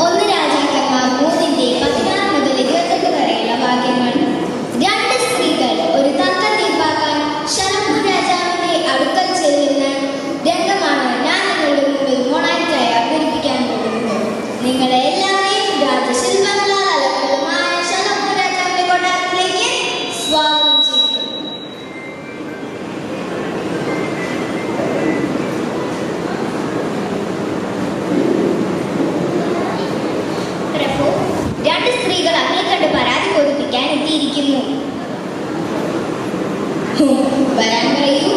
ഒന്ന് രാജാക്കന്മാർ 3:16 മുതൽ 28 വരെയുള്ള വാക്യങ്ങൾ. രണ്ട് സ്ത്രീകൾ ഒരു തർക്കം തീർപ്പാക്കാൻ ശലോമോൻ രാജാവിന്റെ അടുക്കൽ ചെല്ലുന്ന രംഗമാണ് ഞാൻ നിങ്ങളുടെ മുമ്പിൽ മൊണായിട്ടായി അവതരിപ്പിക്കാൻ പോകുന്നത്. നിങ്ങളെ എല്ലാവരെയും രാജശില്പങ്ങളാൽ അലങ്കൃതമായ ശലോമോൻ രാജാവിന്റെ കൊട്ടാരത്തിലേക്ക് സ്വാഗതം ചെയ്യുന്നു. പ്രഭു, രണ്ട് സ്ത്രീകൾ അങ്ങേ കണ്ട് പരാതി ബോധിപ്പിക്കാൻ എത്തിയിരിക്കുന്നു. വരാൻ പറയൂ.